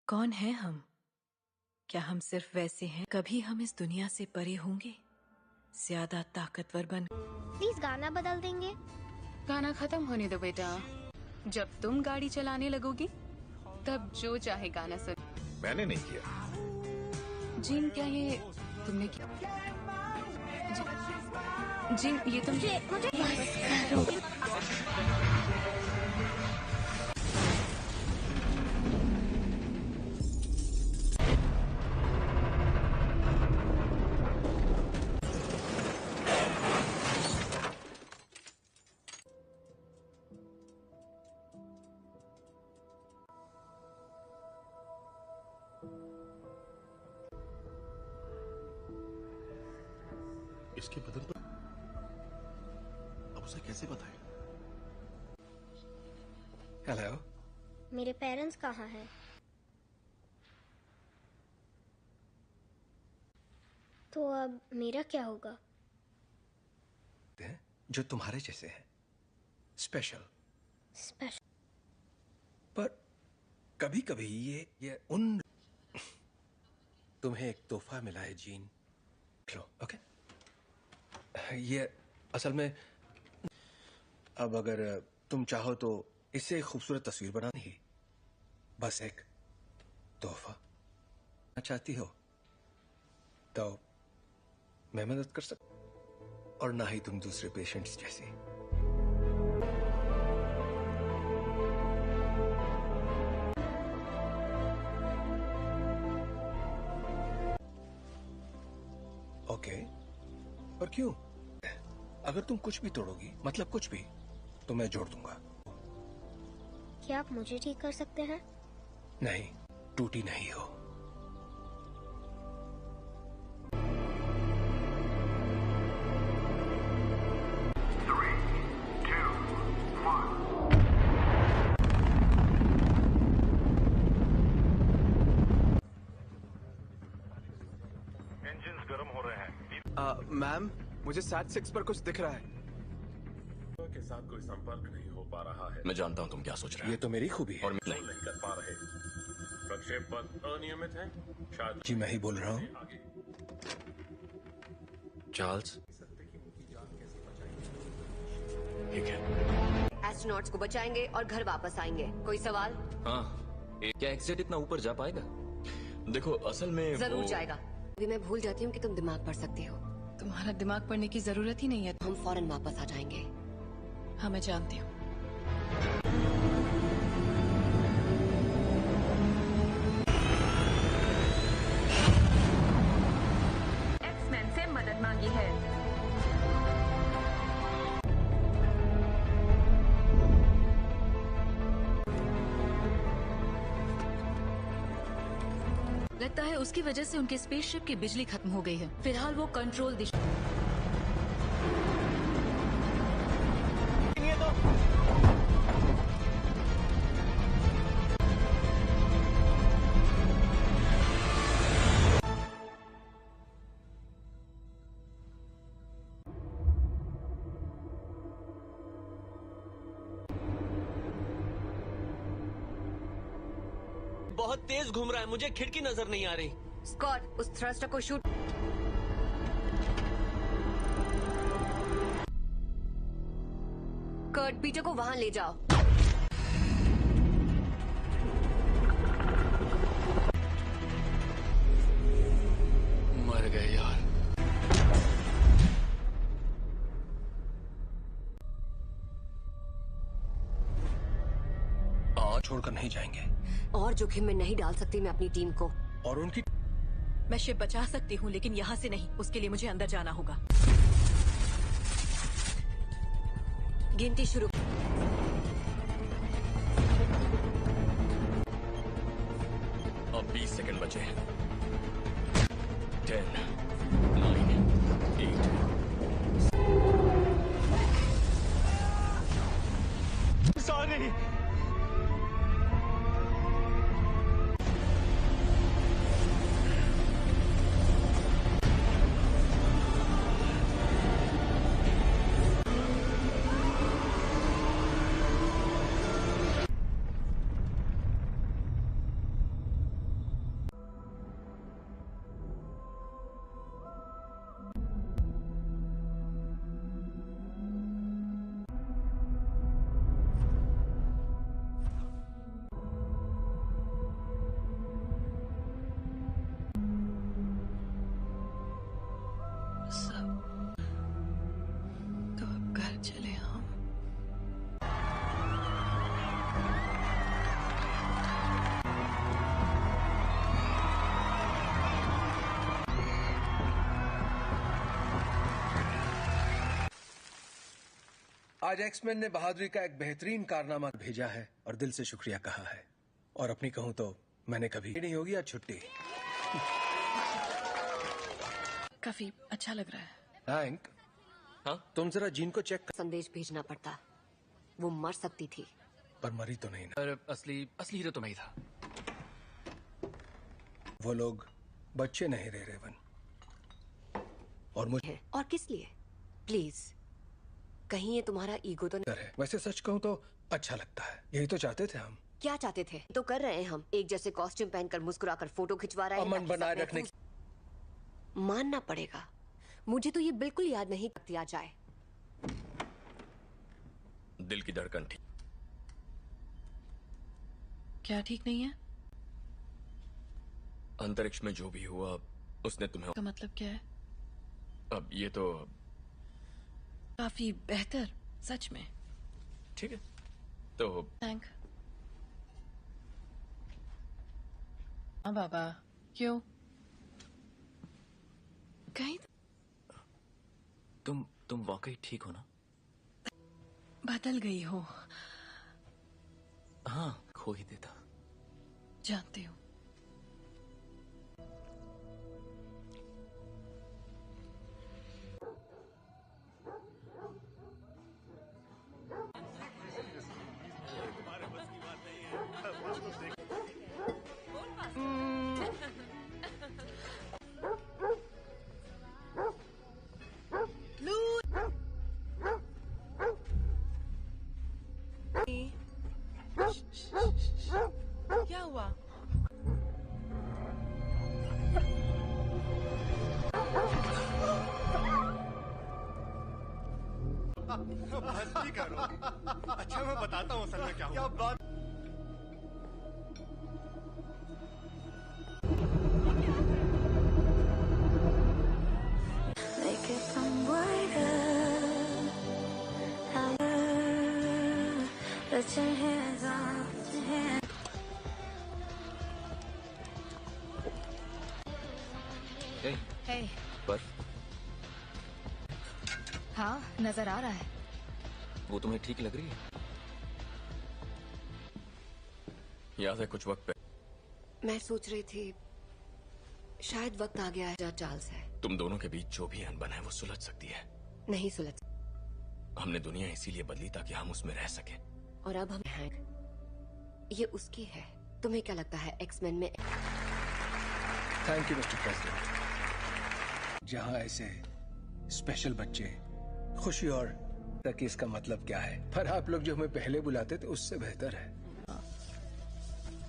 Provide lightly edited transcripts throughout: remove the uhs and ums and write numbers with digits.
कौन है हम? क्या हम सिर्फ वैसे हैं? कभी हम इस दुनिया से परे होंगे, ज्यादा ताकतवर बन। प्लीज गाना बदल देंगे। गाना खत्म होने दो बेटा। जब तुम गाड़ी चलाने लगोगी तब जो चाहे गाना सुन। मैंने नहीं किया। जिन, क्या ये तुमने किया? जिन, ये तुम मुझे इसके बदन पर अब उसे कैसे बताएं? हेलो, मेरे पेरेंट्स कहाँ हैं? तो अब मेरा क्या होगा? जो तुम्हारे जैसे हैं, स्पेशल। स्पेशल? पर कभी कभी ये उन तुम्हें एक तोहफा मिला है जीन, लो। ओके, ये असल में अब अगर तुम चाहो तो इससे एक खूबसूरत तस्वीर बनानी ही, बस एक तोहफा चाहती हो तो मैं मदद कर सकता, और ना ही तुम दूसरे पेशेंट्स जैसी। ओके, पर क्यों? अगर तुम कुछ भी तोड़ोगी, मतलब कुछ भी, तो मैं जोड़ दूंगा। क्या आप मुझे ठीक कर सकते हैं? नहीं, टूटी नहीं हो। इंजन्स गर्म हो रहे हैं। मैम, मुझे SAT-6 पर कुछ दिख रहा है। के साथ कोई संपर्क नहीं हो पा रहा है। मैं जानता हूं तुम क्या सोच रहे ये तो मेरी खूबी है। और नहीं कर पा रहे। प्रक्षेप पथ अनियमित है। शायद जी मैं ही बोल रहा हूँ। आगे चार्ल्स, ठीक है। एस्ट्रोनॉट्स को बचाएंगे और घर वापस आएंगे। कोई सवाल? हाँ, क्या एक्सेट इतना ऊपर जा पाएगा? देखो असल में जरूर जाएगा। अभी मैं भूल जाती हूँ कि तुम दिमाग पढ़ सकती हो। तुम्हारा दिमाग पढ़ने की जरूरत ही नहीं है। हम फौरन वापस आ जाएंगे। हाँ, मैं जानती हूँ। एक्समैन से मदद मांगी है। लगता है उसकी वजह से उनके स्पेसशिप की बिजली खत्म हो गई है। फिलहाल वो कंट्रोल दिशा। बहुत तेज घूम रहा है, मुझे खिड़की नजर नहीं आ रही। स्कॉट, उस थ्रस्टर को शूट। कर्ट, पीटर को वहां ले जाओ। मर गए यार। छोड़कर नहीं जाएंगे। और जोखिम में नहीं डाल सकती मैं अपनी टीम को। और उनकी मैं शिप बचा सकती हूँ, लेकिन यहाँ से नहीं। उसके लिए मुझे अंदर जाना होगा। गिनती शुरू। अब 20 सेकंड बचे हैं। 10, 9, 8। सॉरी। आज एक्समैन ने बहादुरी का एक बेहतरीन कारनामा भेजा है और दिल से शुक्रिया कहा है। और अपनी कहूं तो मैंने कभी नहीं होगी आज छुट्टी। काफी अच्छा लग रहा है। हैंक, हाँ? तुम जरा जीन को चेक कर। संदेश भेजना पड़ता, वो मर सकती थी। पर मरी तो नहीं ना। पर असली हीरो तो मैं ही था। वो लोग बच्चे नहीं रहे रेवन। और मुझे और किस लिए? प्लीज, कहीं ये तुम्हारा ईगो तो नहीं? है। वैसे सच कहूं तो अच्छा लगता है। यही तो चाहते थे हम। क्या चाहते थे तो कर रहे हैं हम। एक जैसे कॉस्ट्यूम पहनकर मुस्कुराकर फोटो खिंचवा रहे हैं। अमन बनाए रखने की। मानना पड़ेगा, मुझे तो ये बिल्कुल याद नहीं दिया जाए। दिल की धड़कन ठीक। क्या ठीक नहीं है? अंतरिक्ष में जो भी हुआ उसने तुम्हें। का मतलब क्या है? अब ये तो काफी बेहतर, सच में। ठीक है तो थैंक। हाँ बाबा, क्यों? कहीं तुम वाकई ठीक हो ना? बदल गई हो। हाँ, खो ही देता। जानती हूँ। क्या हुआ? मस्ती करो। अच्छा मैं बताता हूँ असल में क्या हुआ। बात हे, पर हाँ नजर आ रहा है। वो तुम्हें ठीक लग रही है? याद है कुछ वक्त पे मैं सोच रही थी शायद वक्त आ गया है। चार्ल्स है। तुम दोनों के बीच जो भी अनबन है वो सुलझ सकती है। नहीं सुलझ। हमने दुनिया इसीलिए बदली ताकि हम उसमें रह सकें। और अब हम हैं। ये उसकी है। तुम्हें क्या लगता है एक्समैन में? Thank you mister president. जहां ऐसे स्पेशल बच्चे खुशी और तक इसका मतलब क्या है। पर आप लोग जो हमें पहले बुलाते थे उससे बेहतर है।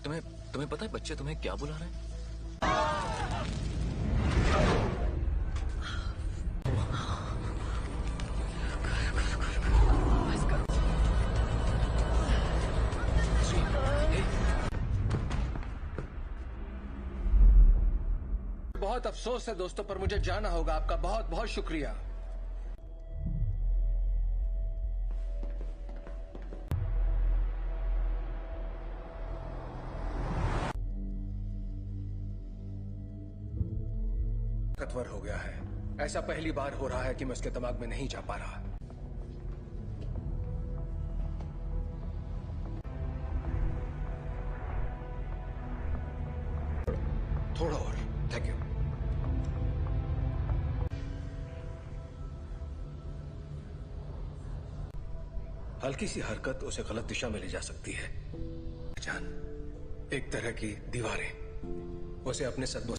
तुम्हें पता है बच्चे तुम्हें क्या बुला रहे हैं? बहुत अफसोस है दोस्तों, पर मुझे जाना होगा। आपका बहुत बहुत शुक्रिया। ताकतवर हो गया है। ऐसा पहली बार हो रहा है कि मैं उसके दिमाग में नहीं जा पा रहा। थोड़ा और। Thank you. हल्की सी हरकत उसे गलत दिशा में ले जा सकती है। जान, एक तरह की दीवारें उसे अपने सदमों।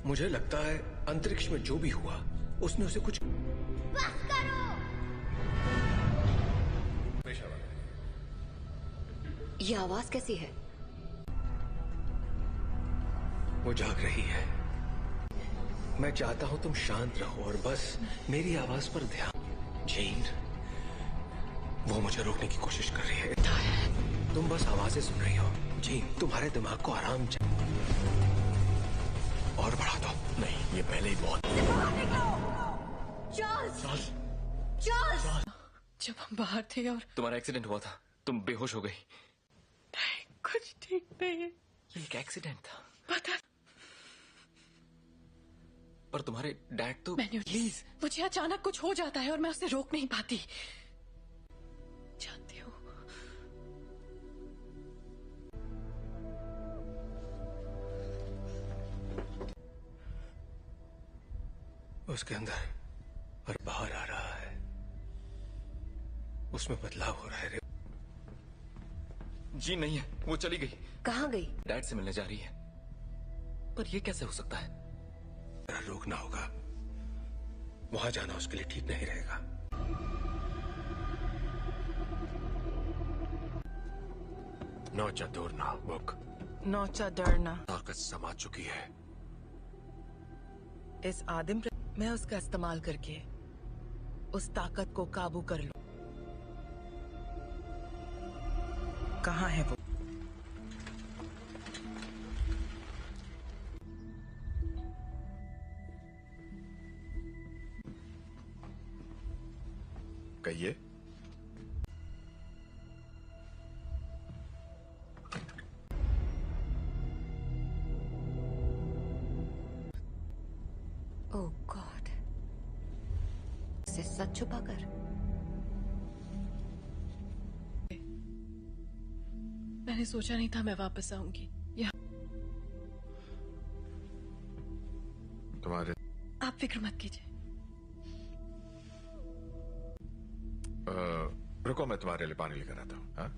मुझे लगता है अंतरिक्ष में जो भी हुआ उसने उसे कुछ। बस करो। ये आवाज कैसी है? वो जाग रही है। मैं चाहता हूं तुम शांत रहो और बस मेरी आवाज पर ध्यान। जेन, वो मुझे रोकने की कोशिश कर रही है। तुम बस आवाजें सुन रही हो। जेन, तुम्हारे दिमाग को आराम और बढ़ा दो। नहीं, ये पहले ही बहुत। चार्ल्स! चार्ल्स! जब हम बाहर थे और तुम्हारा एक्सीडेंट हुआ था, तुम बेहोश हो गई। नहीं, कुछ ठीक नहीं है। ये एक एक्सीडेंट था। पता। पर तुम्हारे डैड तो। प्लीज, मुझे अचानक कुछ हो जाता है और मैं उसे रोक नहीं पाती। उसके अंदर और बाहर आ रहा है, उसमें बदलाव हो रहा है। जी नहीं है, वो चली गई। कहाँ गई? डैड से मिलने जा रही है। पर ये कैसे हो सकता है? रोकना होगा, वहां जाना उसके लिए ठीक नहीं रहेगा। नौचा दूरना बुक, नौचा डरना ताकत समा चुकी है। इस आदिम मैं उसका इस्तेमाल करके उस ताकत को काबू कर लूं। कहाँ है वो? कहिए। ओह गॉड, इसे सच छुपा कर। मैंने सोचा नहीं था मैं वापस आऊंगी। तुम्हारे आप फिक्र मत कीजिए। रुको, मैं तुम्हारे लिए पानी लेकर आता हूँ। हाँ?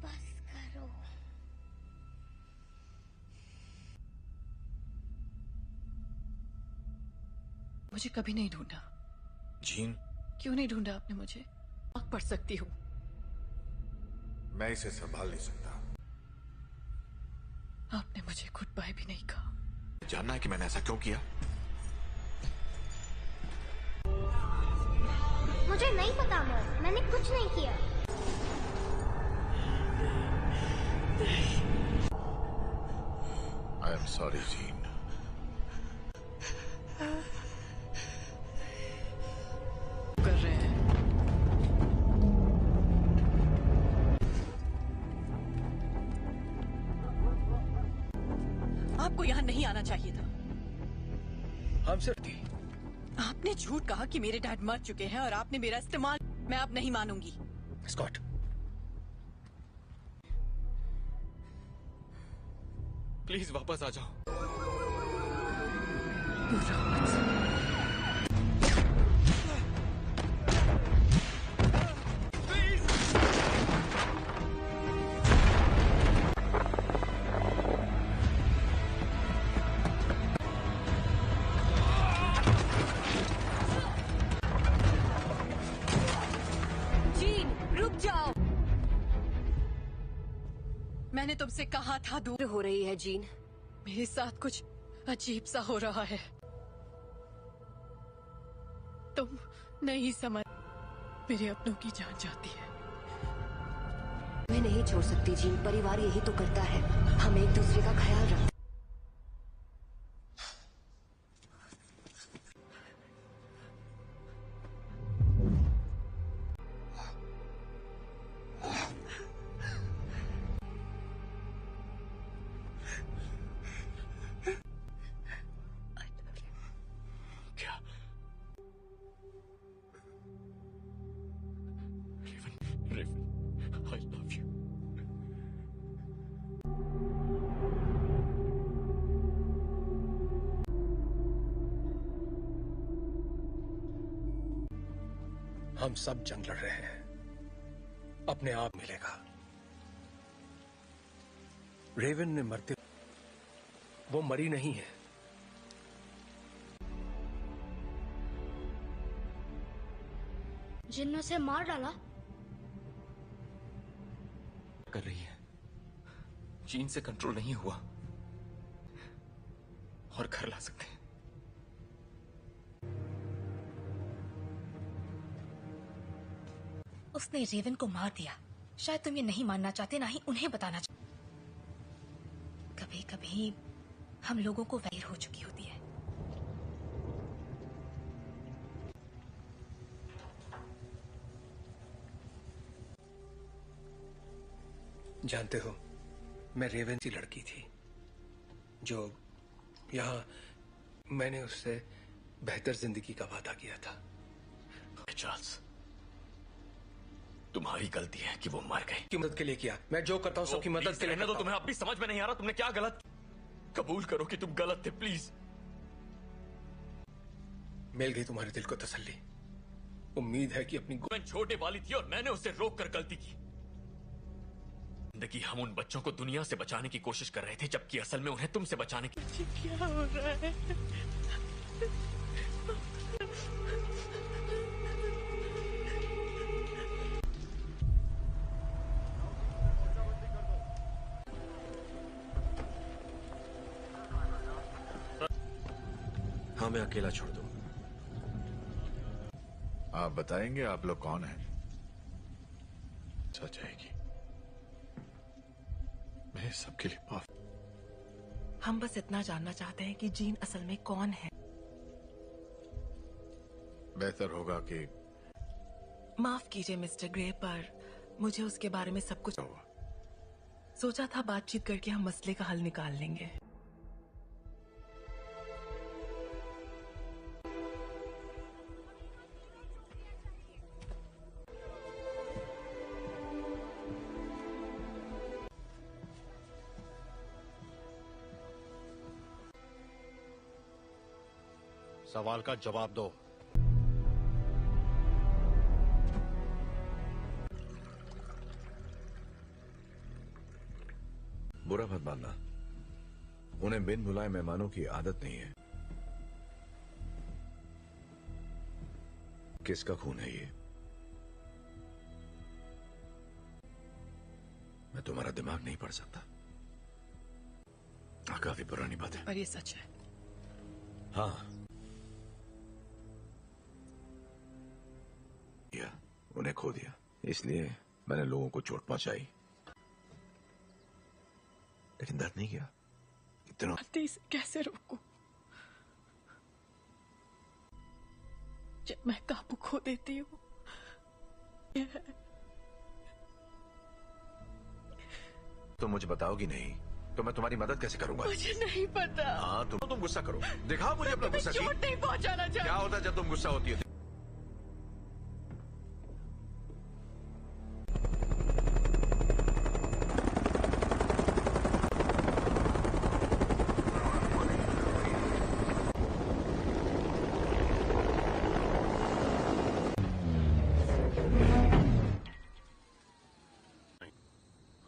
बस करो। मुझे कभी नहीं ढूंढा। जीन, क्यों नहीं ढूंढा आपने मुझे? आग पढ़ सकती हूँ। मैं इसे संभाल नहीं सकता। आपने मुझे गुड बाय भी नहीं कहा। जानना है कि मैंने ऐसा क्यों किया? मुझे नहीं पता मॉम, मैंने कुछ नहीं किया। I am sorry gene. कर रहे हैं। आपको यहाँ नहीं आना चाहिए था। हम सिर्फ थी। आपने झूठ कहा कि मेरे डैड मर चुके हैं और आपने मेरा इस्तेमाल। मैं अब नहीं मानूंगी। स्कॉट, प्लीज वापस आ जाओ। जीन, रुक जाओ। मैंने तुमसे कहा था दूर हो रही है जीन। मेरे साथ कुछ अजीब सा हो रहा है। तुम नहीं समझ। मेरे अपनों की जान जाती है। मैं नहीं छोड़ सकती जीन, परिवार यही तो करता है। हम एक दूसरे का ख्याल रखते। I love you. हम सब जंग लड़ रहे हैं, अपने आप मिलेगा। रेवन ने मरते, वो मरी नहीं है। जिन ने उसे मार डाला। कर रही है। जीन से कंट्रोल नहीं हुआ और घर ला सकते हैं। उसने रेवन को मार दिया। शायद तुम ये नहीं मानना चाहते, ना ही उन्हें बताना चाहते। कभी कभी हम लोगों को वैर हो चुकी होती है। जानते हो, मैं रेवन सी लड़की थी जो यहाँ मैंने उससे बेहतर जिंदगी का वादा किया था। चार्ल्स, तुम्हारी गलती है कि वो मर गए। की मदद के लिए किया, मैं जो करता हूँ सबकी मदद के लिए। तो तुम्हें अब भी समझ में नहीं आ रहा तुमने क्या गलत। कबूल करो कि तुम गलत थे प्लीज। मिल गई तुम्हारे दिल को तसल्ली। उम्मीद है कि अपनी छोटे वाली थी और मैंने उसे रोक कर गलती की। जिंदगी हम उन बच्चों को दुनिया से बचाने की कोशिश कर रहे थे, जबकि असल में उन्हें तुमसे बचाने की। क्या हो रहा है? हाँ, मैं अकेला छोड़ दूं। आप बताएंगे आप लोग कौन हैं? सच जाएगी। मैं सबके लिए माफ। हम बस इतना जानना चाहते हैं कि जीन असल में कौन है। बेहतर होगा कि माफ कीजिए मिस्टर ग्रे, पर मुझे उसके बारे में सब कुछ सोचा था। बातचीत करके हम मसले का हल निकाल लेंगे। सवाल का जवाब दो। बुरा मत मानना, उन्हें बिन बुलाए मेहमानों की आदत नहीं है। किसका खून है ये? मैं तुम्हारा दिमाग नहीं पढ़ सकता। काफी पुरानी बात है, पर ये सच है। हाँ, उन्हें खो दिया, इसलिए मैंने लोगों को चोट पहुंचाई, लेकिन दर्द नहीं किया। इतना इसे कैसे रोकूं? जब मैं काबू खो देती हूँ। तो मुझे बताओगी नहीं तो मैं तुम्हारी मदद कैसे करूंगा? मुझे नहीं पता। हाँ, तुम गुस्सा करो, दिखाओ मुझे अपना गुस्सा। चोट नहीं पहुंचाना चाहिए। क्या होता है जब तुम गुस्सा होती है?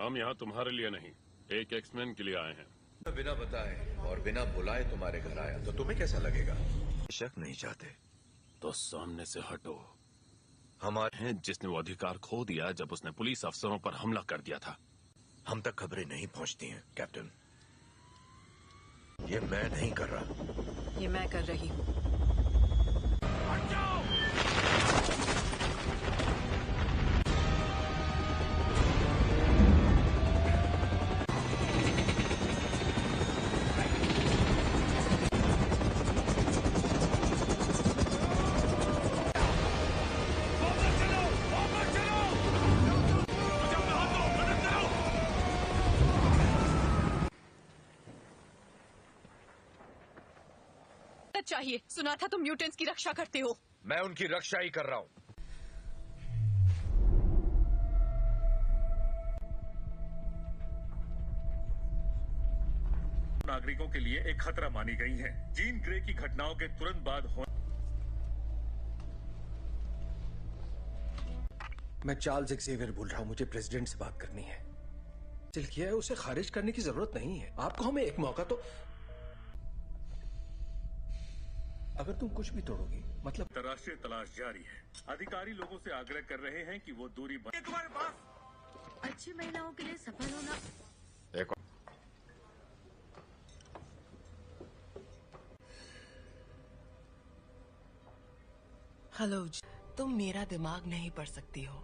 हम यहाँ तुम्हारे लिए नहीं, एक एक्समैन के लिए आए हैं। बिना बताए और बिना बुलाए तुम्हारे घर आया तो तुम्हें कैसा लगेगा? शक नहीं चाहते तो सामने से हटो। हमारे हैं जिसने वो अधिकार खो दिया जब उसने पुलिस अफसरों पर हमला कर दिया था। हम तक खबरें नहीं पहुंचती हैं कैप्टन। ये मैं नहीं कर रहा, ये मैं कर रही हूँ। चाहिए। सुना था तुम म्यूटेंट्स की रक्षा करते हो। मैं उनकी रक्षा ही कर रहा हूं। नागरिकों के लिए एक खतरा मानी गई हैं। जीन ग्रे की घटनाओं के तुरंत बाद मैं चार्ल्स एक्सेवियर बोल रहा हूं। मुझे प्रेसिडेंट से बात करनी है। दिल किया है, उसे खारिज करने की जरूरत नहीं है। आपको हमें एक मौका तो। अगर तुम कुछ भी तोड़ोगी मतलब। अंतर्राष्ट्रीय तलाश जारी है। अधिकारी लोगों से आग्रह कर रहे हैं कि वो दूरी तुम्हारे पास अच्छी महिलाओं के लिए सफल होना। देखो, हेलो, तुम मेरा दिमाग नहीं पढ़ सकती हो।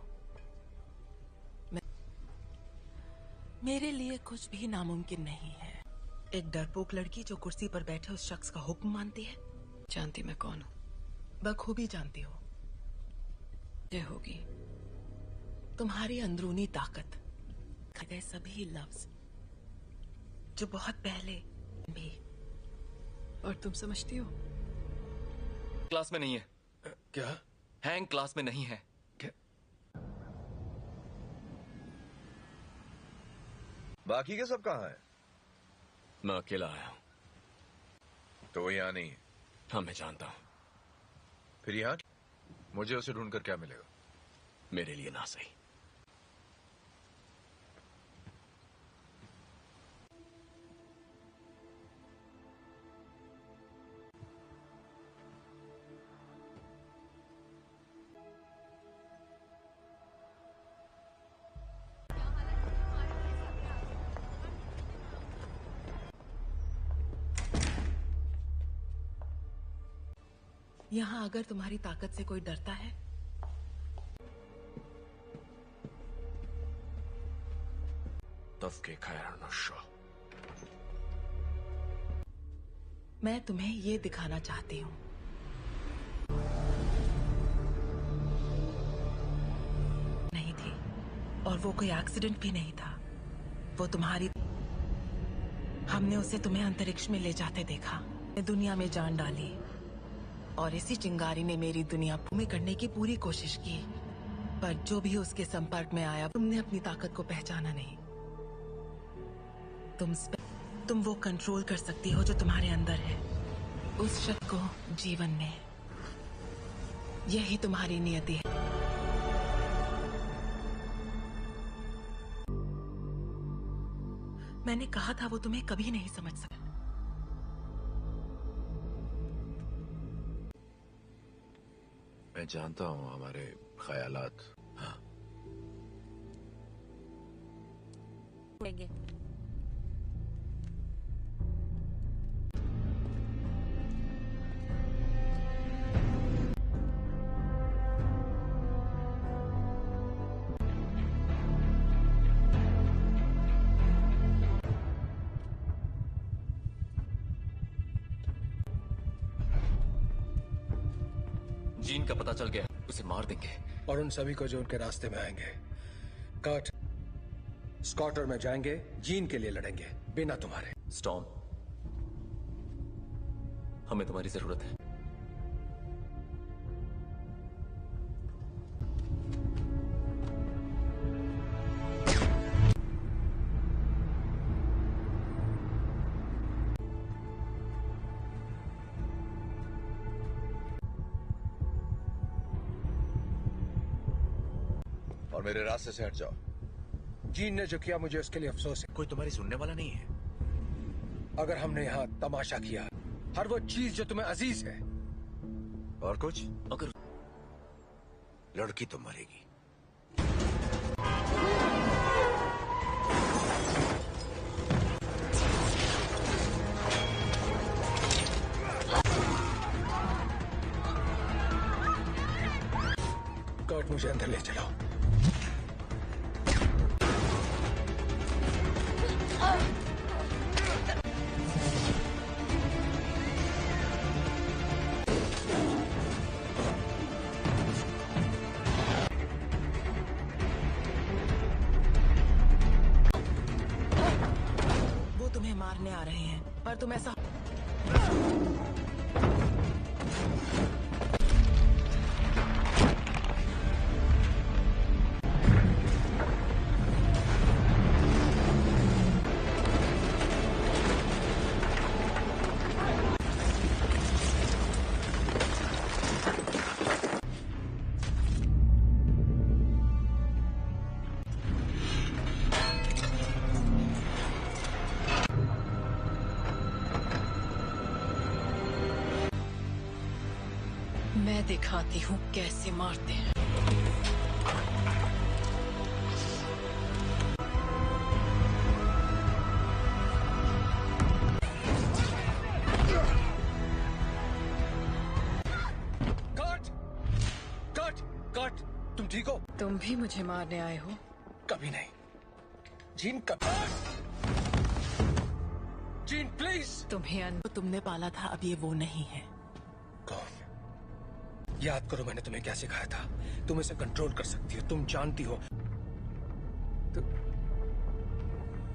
मेरे लिए कुछ भी नामुमकिन नहीं है। एक डरपोक लड़की जो कुर्सी पर बैठे उस शख्स का हुक्म मानती है। जानती मैं कौन हूँ। बखूबी जानती हो। ये होगी तुम्हारी अंदरूनी ताकत। गए सभी लफ्ज जो बहुत पहले भी। और तुम समझती हो क्लास में नहीं है। क्या? हैंग क्लास में नहीं है। बाकी के सब कहाँ हैं? मैं अकेला आया हूं। तो वो यहाँ नहीं है? हाँ, मैं जानता हूं। फिर यहाँ मुझे उसे ढूंढकर क्या मिलेगा? मेरे लिए ना सही। यहाँ अगर तुम्हारी ताकत से कोई डरता है तब के खैर नशा। मैं तुम्हें ये दिखाना चाहती हूँ। नहीं थी, और वो कोई एक्सीडेंट भी नहीं था। वो तुम्हारी, हमने उसे तुम्हें अंतरिक्ष में ले जाते देखा, दुनिया में जान डाली, और इसी चिंगारी ने मेरी दुनिया भूमि करने की पूरी कोशिश की। पर जो भी उसके संपर्क में आया, तुमने अपनी ताकत को पहचाना नहीं। तुम वो कंट्रोल कर सकती हो जो तुम्हारे अंदर है, उस शब्द को जीवन में। यही तुम्हारी नियति है। मैंने कहा था वो तुम्हें कभी नहीं समझ सका। मैं जानता हूँ हमारे ख्यालात। हाँ। जीन का पता चल गया, उसे मार देंगे। और उन सभी को जो उनके रास्ते में आएंगे। कर्ट, स्कॉट और मैं जाएंगे, जीन के लिए लड़ेंगे, बिना तुम्हारे। स्टॉर्म, हमें तुम्हारी जरूरत है। और मेरे रास्ते से हट जाओ। जीन ने जो किया मुझे उसके लिए अफसोस है। कोई तुम्हारी सुनने वाला नहीं है। अगर हमने यहाँ तमाशा किया, हर वो चीज जो तुम्हें अजीज है। और कुछ? अगर लड़की तो मरेगी। कर्ट, मुझे अंदर ले चलाओ। वो तुम्हें मारने आ रहे हैं, पर तुम ऐसा मैं दिखाती हूँ कैसे मारते हैं। कर्ट! कर्ट! कर्ट! तुम ठीक हो? तुम भी मुझे मारने आए हो? कभी नहीं। जीन, कभी। Gene, please. तुम्हें तुमने पाला था, अब ये वो नहीं है। कौन? याद करो मैंने तुम्हें क्या सिखाया था। तुम इसे कंट्रोल कर सकती हो, तुम जानती हो।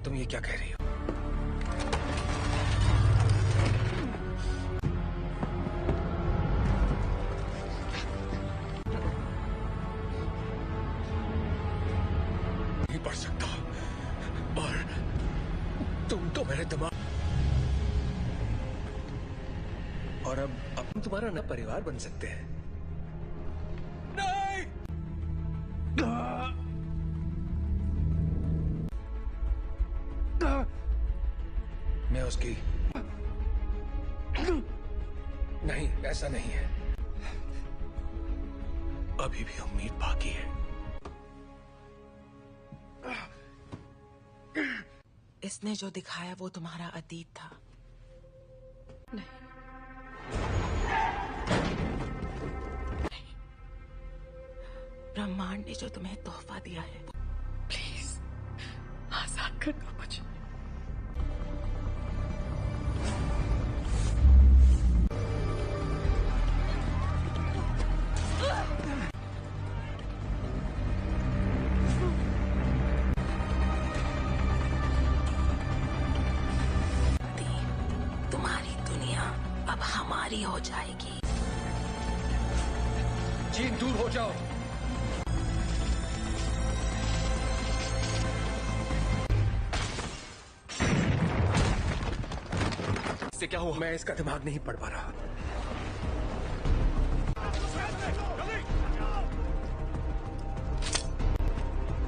तुम ये क्या कह रही हो? नहीं पढ़ सकता, और और अब हम तुम्हारा नया परिवार बन सकते हैं। नहीं! मैं उसकी नहीं, ऐसा नहीं है। अभी भी उम्मीद बाकी है। इसने जो दिखाया वो तुम्हारा अतीत था। नहीं, ब्रह्मांड ने जो तुम्हें तोहफा दिया है। प्लीज आजाद कर दो मुझे। तुम्हारी दुनिया अब हमारी हो जाएगी। जीन, दूर हो जाओ। इससे क्या हुआ? मैं इसका दिमाग नहीं पढ़ पा रहा।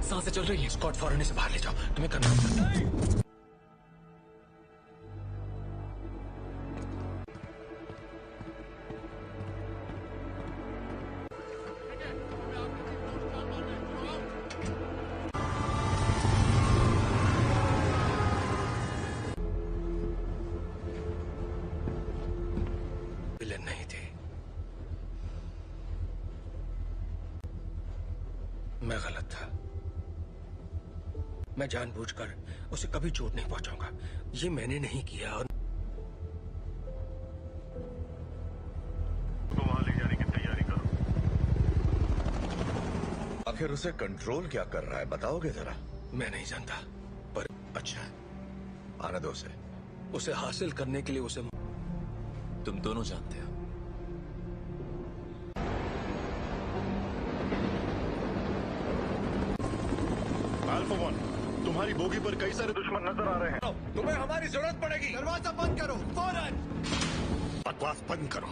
सांसें चल रही हैं। स्कॉट फौरन इसे बाहर ले जाओ। तुम्हें करना होगा। विलेन नहीं थे। मैं गलत था। मैं जानबूझकर उसे कभी चोट नहीं पहुंचाऊंगा। ये मैंने नहीं किया। और तो वहां ले जाने की तैयारी करो। आखिर उसे कंट्रोल क्या कर रहा है, बताओगे जरा? मैं नहीं जानता, पर अच्छा, आने दो उसे। उसे हासिल करने के लिए उसे तुम दोनों जानते हो। अल्फा वन, तुम्हारी बोगी पर कई सारे दुश्मन नजर आ रहे हैं। तुम्हें हमारी जरूरत पड़ेगी। दरवाजा बंद करो फौरन। बकवास बंद करो।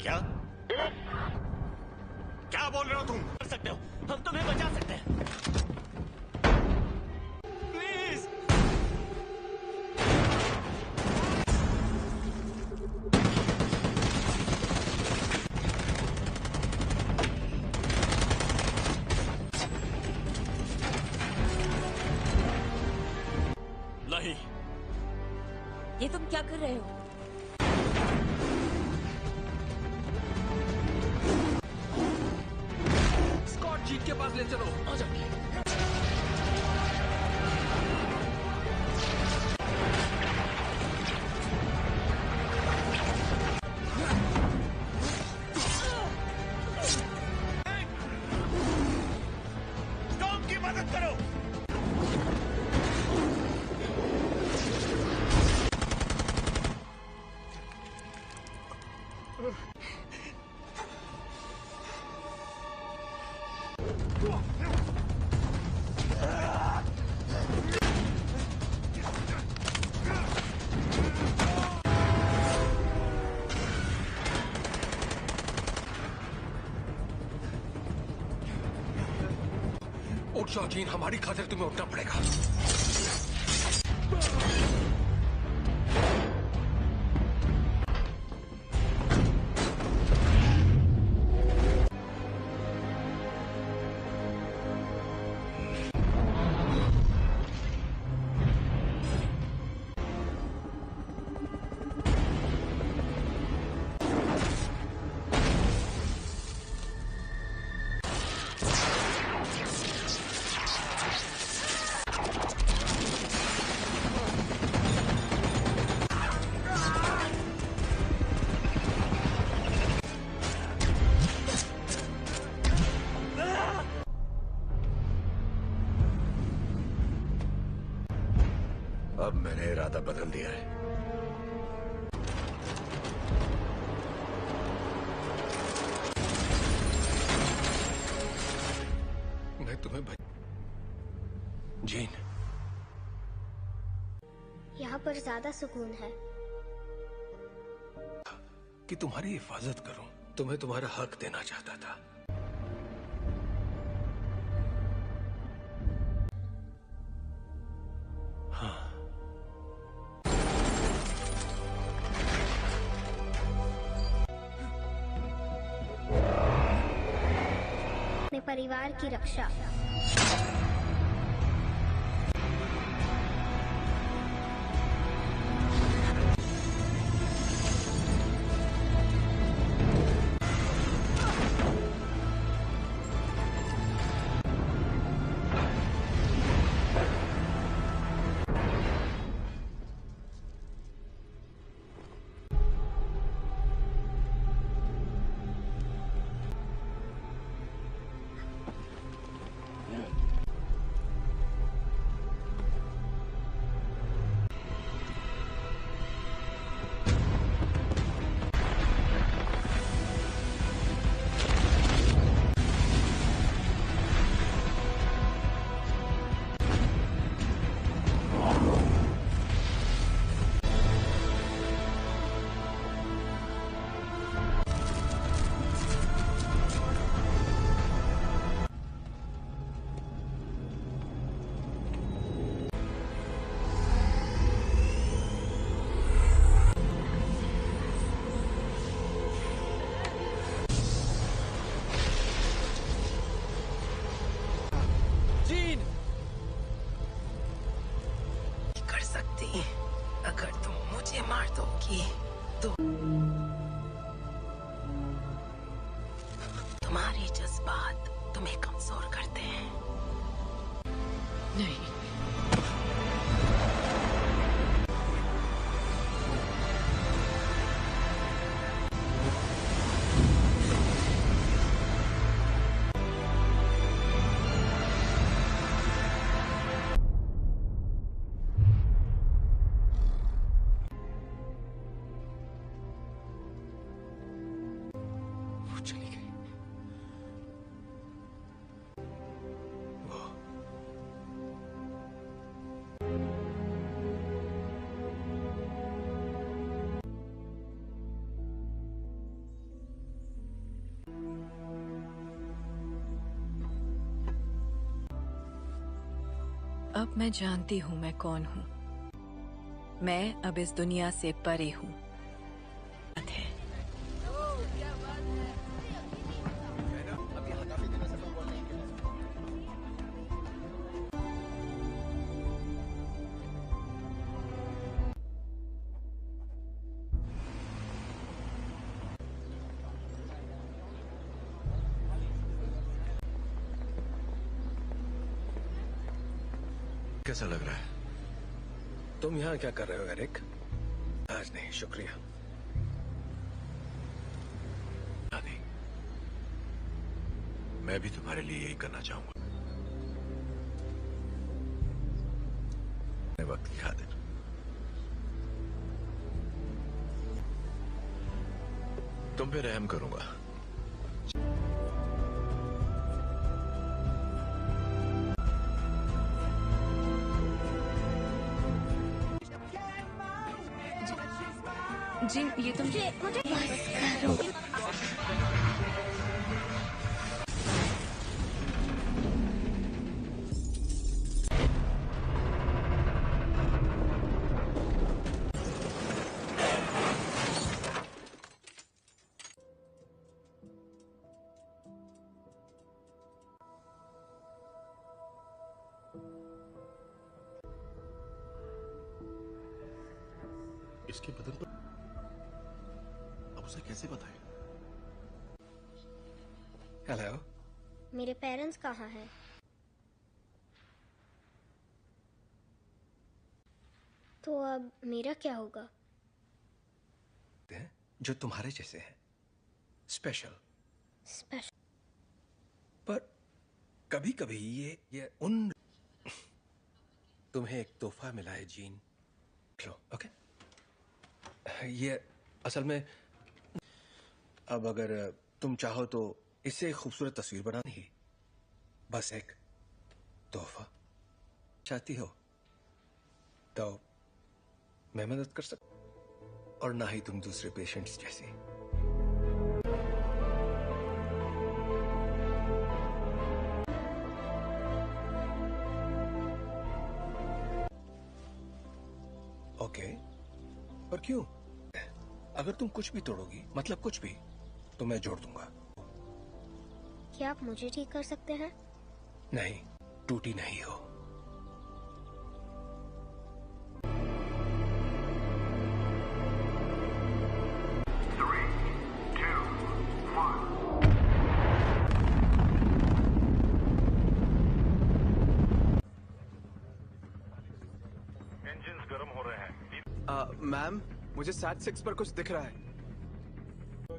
क्या क्या बोल रहे हो तुम? कर सकते हो, हम तुम्हें बचा सकते हैं। प्लीज। नहीं, ये तुम क्या कर रहे हो? स्कॉट जीत के पास ले चलो। आ जाओ। टॉम की मदद करो। उठ जाओ जीन, हमारी खातिर तुम्हें उठना पड़ेगा। अब मैंने इरादा बदल दिया है। जीन, यहाँ पर ज्यादा सुकून है। कि तुम्हारी हिफाजत करूं, तुम्हें तुम्हारा हक देना चाहता था। हाँ, अपने परिवार की रक्षा। कर सकती अगर तुम मुझे मार दोगी तो तुम्हारे जज्बात तुम्हें कमजोर करते हैं। नहीं, वो चली गई। वो अब मैं जानती हूँ मैं कौन हूँ। मैं अब इस दुनिया से परे हूँ। कैसा लग रहा है? तुम यहाँ क्या कर रहे हो एरिक? आज नहीं, शुक्रिया। नहीं, मैं भी तुम्हारे लिए यही करना चाहूंगा। वक्त की खातिर तुम पे रहम करूंगा। जी, ये तुम मुझे इसके बदन पर अब उसे कैसे बताएं? हेलो, मेरे पेरेंट्स कहाँ हैं? तो अब मेरा क्या होगा? जो तुम्हारे जैसे हैं, स्पेशल। स्पेशल। पर कभी कभी ये उन तुम्हें एक तोहफा मिला है जीन, लो। ओके, ये असल में अब अगर तुम चाहो तो इससे एक खूबसूरत तस्वीर बनानी ही, बस एक तोहफा। चाहती हो तो मैं मदद कर सकता, और ना ही तुम दूसरे पेशेंट्स जैसी। ओके, पर क्यों? अगर तुम कुछ भी तोड़ोगी, मतलब कुछ भी, तो मैं जोड़ दूंगा। क्या आप मुझे ठीक कर सकते हैं? नहीं, टूटी नहीं हो। इंजन्स गर्म हो रहे हैं। मैम, मुझे SAT-6 पर कुछ दिख रहा है।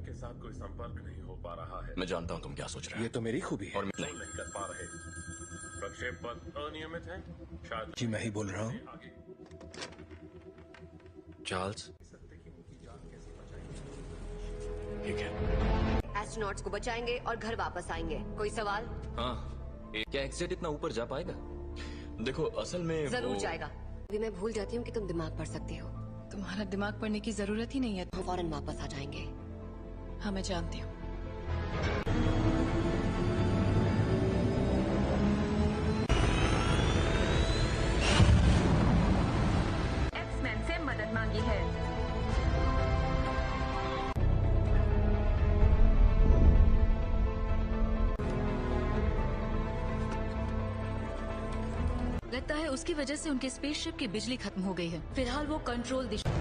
के साथ कोई संपर्क नहीं हो पा रहा है। मैं जानता हूं तुम क्या सोच रहे हो। ये तो मेरी खूबी है। और नहीं कर पा रहे। प्रक्षेप पथ अनियमित है। शायद जी मैं ही बोल रहा हूँ। चार्ल्स, ठीक है। एस्ट्रोनॉट्स को बचाएंगे और घर वापस आएंगे। कोई सवाल? हाँ, क्या एक्सेट इतना ऊपर जा पाएगा? देखो असल में जरूर जाएगा। अभी मैं भूल जाती हूँ कि तुम दिमाग पढ़ सकती हो। तुम्हारा दिमाग पढ़ने की जरूरत ही नहीं है। हम फौरन वापस आ जाएंगे। हाँ मैं जानती हूँ। एक्समैन से मदद मांगी है। लगता है उसकी वजह से उनके स्पेसशिप की बिजली खत्म हो गई है। फिलहाल वो कंट्रोल दिशा।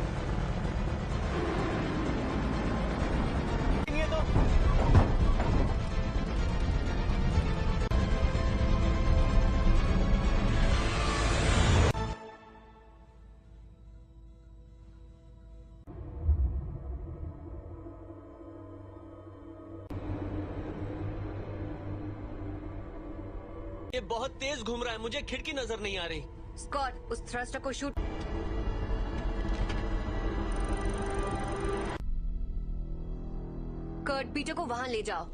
ये बहुत तेज घूम रहा है, मुझे खिड़की नजर नहीं आ रही। स्कॉट, उस थ्रस्टर को शूट। कर्ट, पीटर को वहां ले जाओ।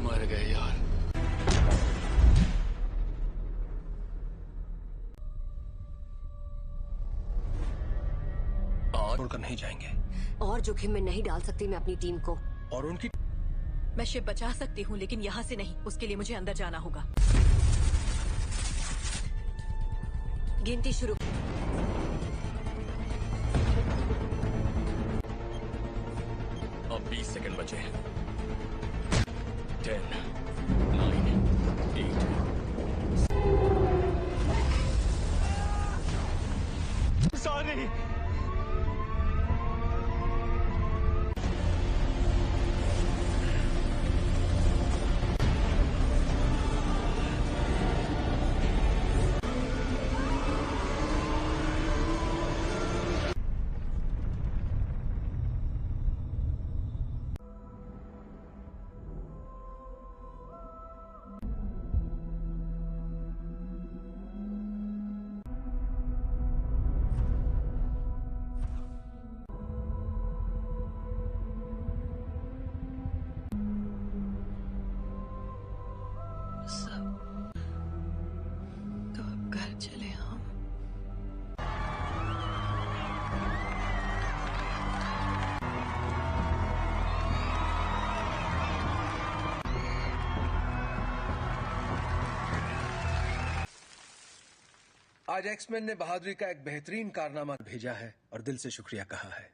मर गए यार। छोड़कर नहीं जाएंगे। और जोखिम में नहीं डाल सकती मैं अपनी टीम को। और उनकी मैं शिप बचा सकती हूँ, लेकिन यहाँ से नहीं। उसके लिए मुझे अंदर जाना होगा। गिनती शुरू। अब 20 सेकंड बचे हैं। 10, 9, 8। सॉरी। तो अब घर चले हम। आज एक्समैन ने बहादुरी का एक बेहतरीन कारनामा भेजा है और दिल से शुक्रिया कहा है।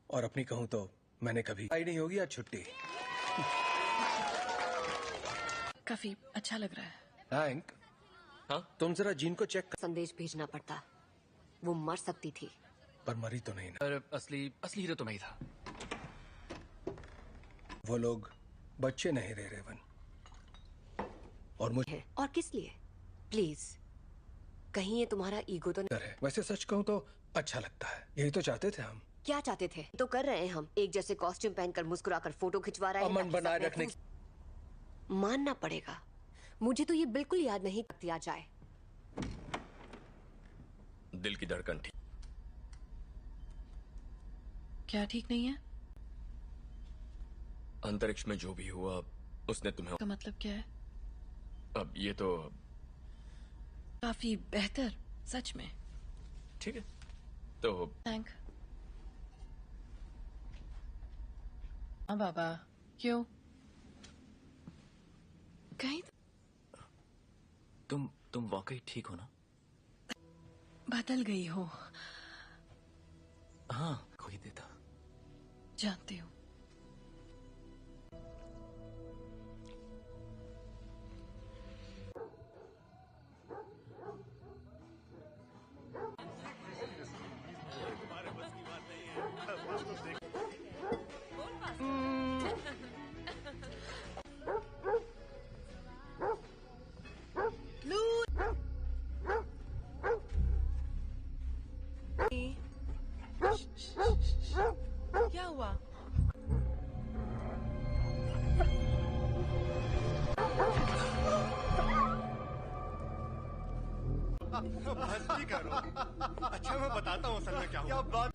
और अपनी कहूं तो मैंने कभी आई नहीं होगी आज छुट्टी। काफी अच्छा लग रहा है। हैंक, हाँ तुम जरा जीन को चेक कर। संदेश भेजना पड़ता। वो मर सकती थी। पर मरी तो नहीं ना। पर असली हीरो तो मैं ही था। वो लोग बच्चे नहीं रहे रेवन। और मुझे और किस लिए? प्लीज, कहीं ये तुम्हारा ईगो तो नहीं? वैसे सच कहूं तो अच्छा लगता है। यही तो चाहते थे हम। क्या चाहते थे? तो कर रहे हैं हम। एक जैसे कॉस्ट्यूम पहनकर मुस्कुराकर फोटो खिंचवा रहे हैं। अमन बनाए रखने। मानना पड़ेगा, मुझे तो ये बिल्कुल याद नहीं दिया जाए। दिल की धड़कन ठीक। क्या ठीक नहीं है? अंतरिक्ष में जो भी हुआ उसने तुम्हें। का मतलब क्या है? अब ये तो काफी बेहतर, सच में। ठीक है तो थैंक। हाँ बाबा, क्यों? कहीं तुम वाकई ठीक हो ना? बदल गई हो। हाँ, कोई देता। जानती हूँ। क्या हुआ? मस्ती करो। अच्छा मैं बताता हूँ असल में क्या हुआ। बात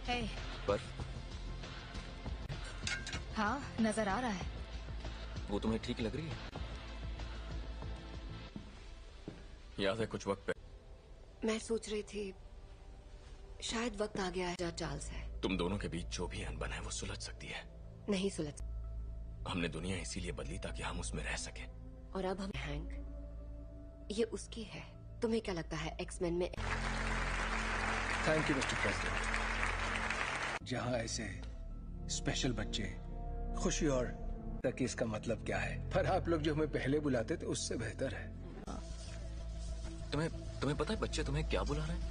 Hey. पर हाँ, नजर आ रहा है। वो तुम्हें ठीक लग रही है? याद है कुछ वक्त पहले मैं सोच रही थी शायद वक्त आ गया है। चार्ल्स है। तुम दोनों के बीच जो भी अनबन है वो सुलझ सकती है। नहीं सुलझ। हमने दुनिया इसीलिए बदली ताकि हम उसमें रह सके। और अब हम हैंक, ये उसकी है। तुम्हें क्या लगता है एक्समैन में? Thank you mister president. जहां ऐसे स्पेशल बच्चे खुशी और तक इसका मतलब क्या है, पर आप लोग जो हमें पहले बुलाते थे उससे बेहतर है। तुम्हें पता है बच्चे तुम्हें क्या बुला रहे हैं?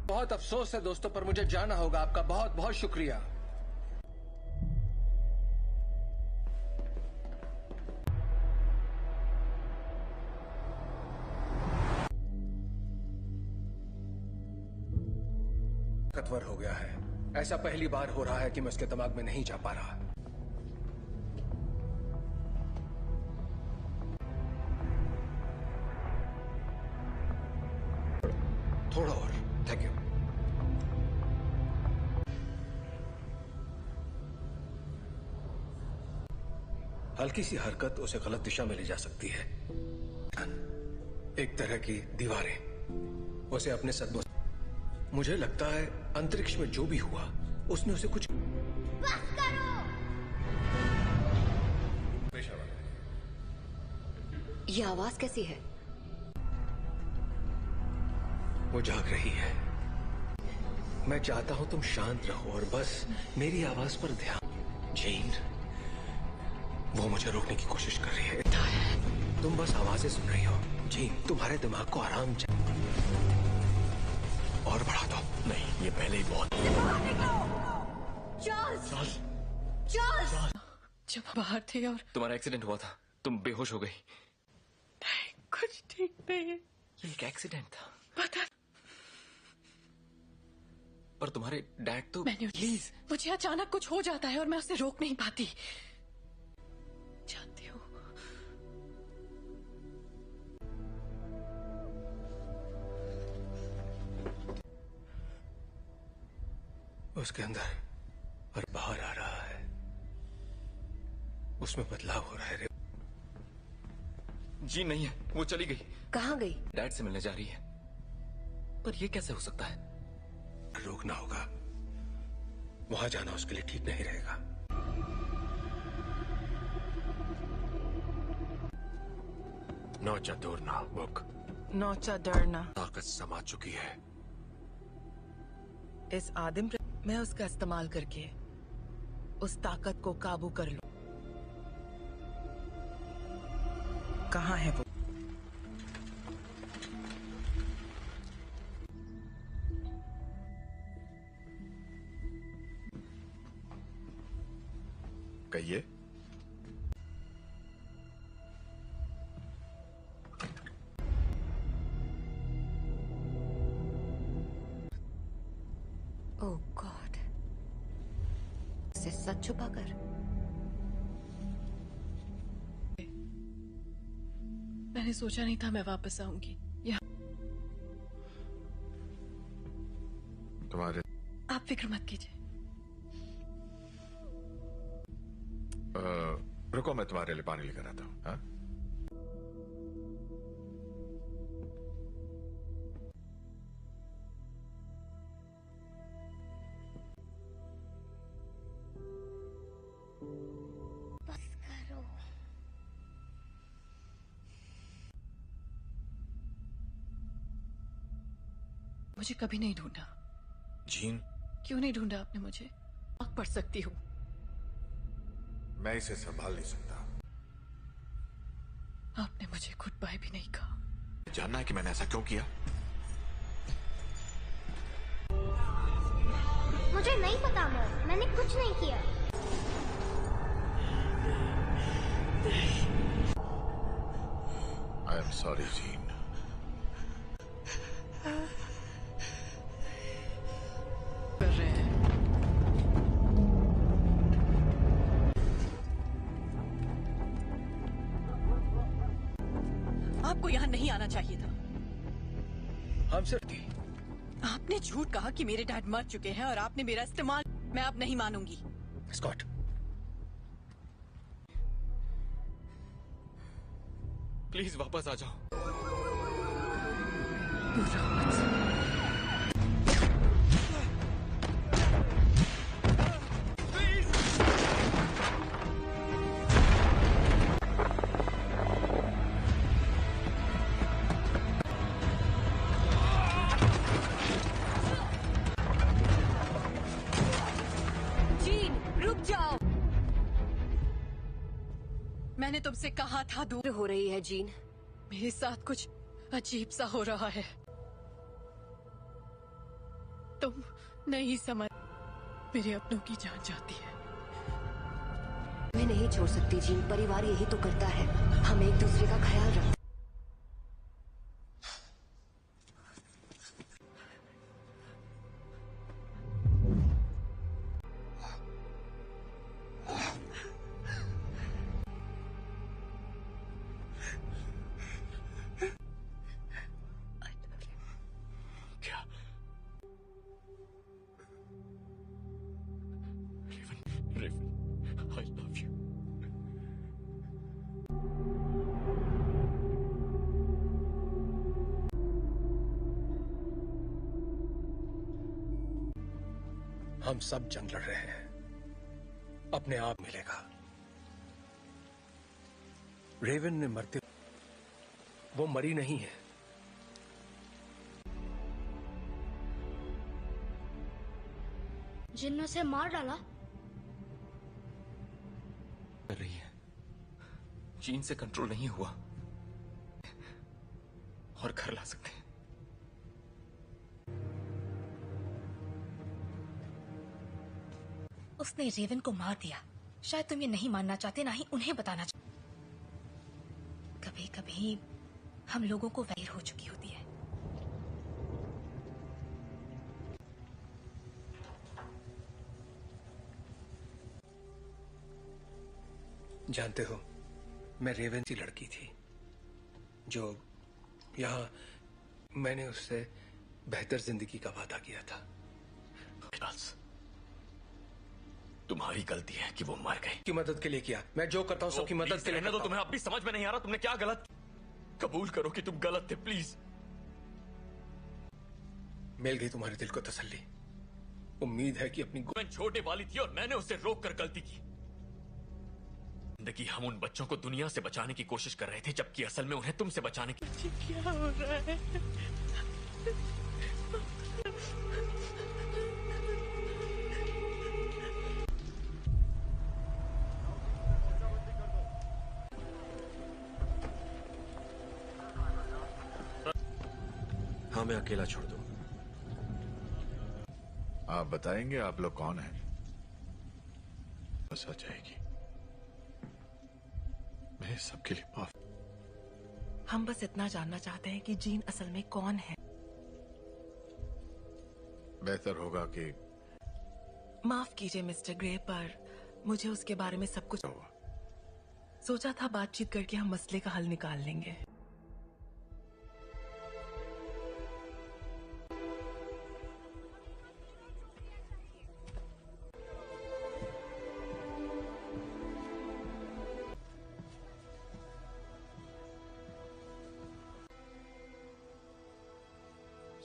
बहुत अफसोस है दोस्तों, पर मुझे जाना होगा। आपका बहुत बहुत शुक्रिया। ताकतवर हो गया है। ऐसा पहली बार हो रहा है कि मैं उसके दिमाग में नहीं जा पा रहा। थोड़ा और। Thank you. हल्की सी हरकत उसे गलत दिशा में ले जा सकती है। एक तरह की दीवारें उसे अपने सदमों। मुझे लगता है अंतरिक्ष में जो भी हुआ उसने उसे कुछ। बस करो। ये आवाज कैसी है? वो जाग रही है। मैं चाहता हूं तुम शांत रहो और बस मेरी आवाज पर ध्यान। जीन, वो मुझे रोकने की कोशिश कर रही है। तुम बस आवाजें सुन रही हो। जीन, तुम्हारे दिमाग को आराम चाहिए। और बढ़ा दो। नहीं, ये पहले ही बहुत। चार्ल्स! चार्ल्स! जब बाहर थे और तुम्हारा एक्सीडेंट हुआ था, तुम बेहोश हो गई। कुछ ठीक नहीं है। ये एक एक्सीडेंट था। पता। पर तुम्हारे डैड तो। प्लीज, मुझे अचानक कुछ हो जाता है और मैं उसे रोक नहीं पाती। जानती हूँ। उसके अंदर और बाहर आ रहा है। उसमें बदलाव हो रहा है। जी नहीं है, वो चली गई। कहाँ गई? डैड से मिलने जा रही है। पर ये कैसे हो सकता है? रोकना होगा। वहां जाना उसके लिए ठीक नहीं रहेगा। नौचा दौड़ना बुक। नौचा डरना। ताकत समा चुकी है। इस आदिम मैं उसका इस्तेमाल करके उस ताकत को काबू कर लूं। कहाँ है वो? कहिए। ओह गॉड, से सच छुपाकर। मैंने सोचा नहीं था मैं वापस आऊंगी यहाँ। तुम्हारे आप फिक्र मत कीजिए। रुको, मैं तुम्हारे लिए पानी लेकर आता हूँ। हाँ? बस करो। मुझे कभी नहीं ढूंढा। जीन, क्यों नहीं ढूंढा आपने मुझे? आग पढ़ सकती हूँ। मैं इसे संभाल नहीं सकता। आपने मुझे गुड बाय भी नहीं कहा। जानना है कि मैंने ऐसा क्यों किया? मुझे नहीं पता मॉम, मैंने कुछ नहीं किया। I am sorry gene. कर रहे हैं। आपको यहाँ नहीं आना चाहिए था। हम सिर्फ थी। आपने झूठ कहा कि मेरे डैड मर चुके हैं और आपने मेरा इस्तेमाल। मैं अब नहीं मानूंगी। स्कॉट, प्लीज वापस आ जाओ। जीन, रुक जाओ। मैंने तुमसे कहा था दूर हो रही है जीन। मेरे साथ कुछ अजीब सा हो रहा है। तुम नहीं समझ। मेरे अपनों की जान जाती है। मैं नहीं छोड़ सकती जीन, परिवार यही तो करता है। हम एक दूसरे का ख्याल रखते। क्या? Raven, I love you. हम सब जंग लड़ रहे हैं। अपने आप मिलेगा। रेवन ने मरते, वो मरी नहीं है। जिन ने उसे मार डाला। कर रही है। जीन से कंट्रोल नहीं हुआ और घर ला सकते हैं। उसने रेवन को मार दिया। शायद तुम ये नहीं मानना चाहते, ना ही उन्हें बताना चाहते। कभी कभी हम लोगों को वैर हो चुकी होती है। जानते हो, मैं रेवन की लड़की थी जो यहां मैंने उससे बेहतर जिंदगी का वादा किया था। तुम्हारी गलती है कि वो मर गई। की मदद के लिए किया। मैं जो करता हूं सबकी मदद के लिए तो तुम्हें अब भी समझ में नहीं आ रहा तुमने क्या गलत। कबूल करो कि तुम गलत थे प्लीज। मिल गई तुम्हारे दिल को तसल्ली। उम्मीद है कि अपनी मैं छोटे वाली थी और मैंने उसे रोक कर गलती की। जिंदगी हम उन बच्चों को दुनिया से बचाने की कोशिश कर रहे थे, जबकि असल में उन्हें तुमसे बचाने की। क्या हो रहा है? हमें अकेला छोड़ दो। आप बताएंगे आप लोग कौन हैं? बस आ जाएगी। मैं सबके लिए माफ। हम बस इतना जानना चाहते हैं कि जीन असल में कौन है। बेहतर होगा कि माफ कीजिए मिस्टर ग्रे, पर मुझे उसके बारे में सब कुछ सोचा था। बातचीत करके हम मसले का हल निकाल लेंगे।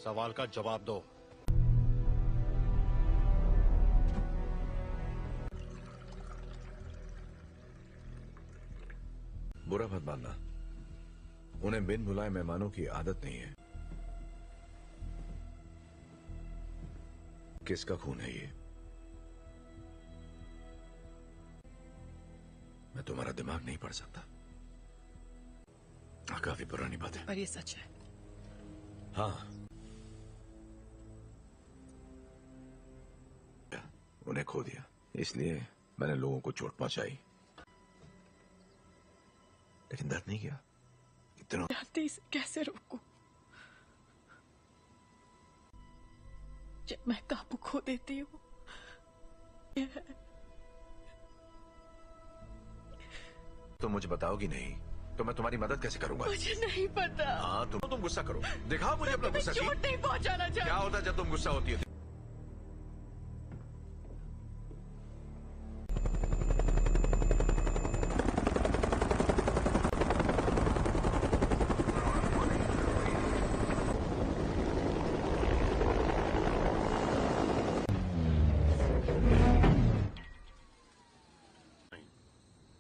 सवाल का जवाब दो। बुरा मत मानना, उन्हें बिन बुलाए मेहमानों की आदत नहीं है। किसका खून है ये? मैं तुम्हारा दिमाग नहीं पढ़ सकता। काफी पुरानी बात है, पर ये सच है। हाँ, उन्हें खो दिया, इसलिए मैंने लोगों को चोट पहुंचाई, लेकिन दर्द नहीं किया। इतना जानती इसे कैसे रोकूं? जब मैं काबू खो देती हूँ। तुम मुझे बताओगी नहीं तो मैं तुम्हारी मदद कैसे करूंगा? मुझे नहीं पता। हाँ, तुम गुस्सा करो, दिखाओ मुझे अपना गुस्सा। चोट नहीं पहुंचाना चाहिए। क्या होता है जब तुम गुस्सा होती है?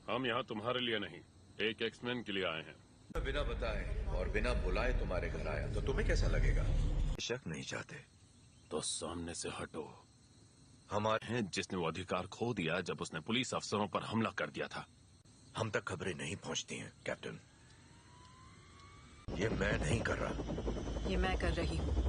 हम यहाँ तुम्हारे लिए नहीं, एक एक्समैन के लिए आए हैं। बिना बताए और बिना बुलाए तुम्हारे घर आया तो तुम्हें कैसा लगेगा? शक नहीं चाहते तो सामने से हटो। हमारे हैं जिसने वो अधिकार खो दिया जब उसने पुलिस अफसरों पर हमला कर दिया था। हम तक खबरें नहीं पहुंचती हैं कैप्टन। ये मैं नहीं कर रहा, ये मैं कर रही हूँ।